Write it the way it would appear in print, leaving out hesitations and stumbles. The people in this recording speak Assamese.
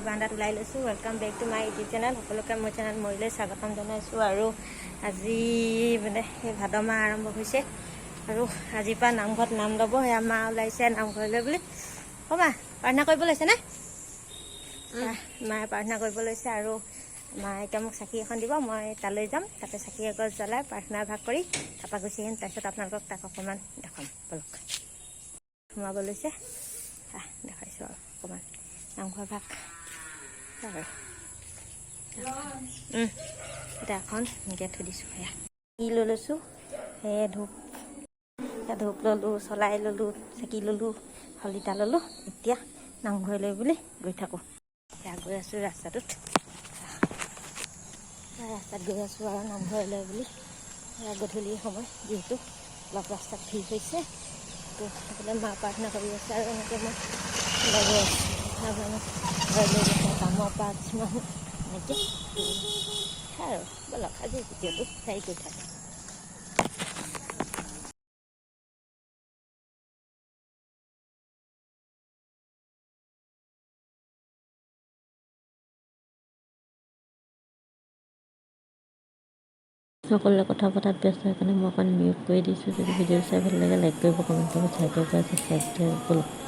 বাৰান্দাত ওলাই লৈছোঁ। Welcome back to my YouTube channel. সকলোকে মোৰ চেনেল মৰিলৈ স্বাগতম জনাইছোঁ। আৰু আজি মানে সেই ভাদ মাহ আৰম্ভ হৈছে আৰু আজিৰ পৰা নামঘৰত নাম ল'ব। সেয়া মা ওলাইছে নামঘৰলৈ বুলি। মা প্ৰাৰ্থনা কৰিব লৈছে নে? মায়ে প্ৰাৰ্থনা কৰিব লৈছে আৰু মায়ে এতিয়া মোক চাকি এখন দিব। মই তালৈ যাম, তাতে চাকি এগছ জ্বলাই প্ৰাৰ্থনা ভাগ কৰি তাৰপৰা গুচি আহিম। তাৰপিছত আপোনালোকক তাক অকণমান দেখাম। বলক সোমাব লৈছে, দেখাইছোঁ আৰু অকণমান নামঘৰ ভাগ আৰু এতিয়া এখন এনেকৈ থৈ দিছোঁ। সেয়া লৈ লৈছোঁ, সেয়ে ধূপ ল'লোঁ, চলাই ল'লোঁ, চাকি ল'লোঁ, শলিতা ল'লোঁ। এতিয়া নামঘৰলৈ বুলি গৈ থাকোঁ। এতিয়া গৈ আছোঁ ৰাস্তাত গৈ আছোঁ আৰু নামঘৰলৈ বুলি। গধূলি সময় যিহেতু অলপ ৰাস্তাত ভিৰ হৈছে, তো সেইফালে মা প্ৰাৰ্থনা কৰি আছে আৰু এনেকৈ মই গৈ আছোঁ। ঘৰলৈ গৈছে কামৰ পৰা কিছুমান এনেকৈ আৰু বলক আজি ভিডিঅ'টো হেৰি কৰি থাকোঁ। সকলোৱে কথা পতাত ব্যস্ত, সেইকাৰণে মই অকণ মিউট কৰি দিছোঁ। যদি ভিডিঅ' চাই ভাল লাগে লাইক কৰিব, কমেণ্ট কৰিব, শ্বেয়াৰ কৰিব, ছাবস্ক্ৰাইব কৰিব।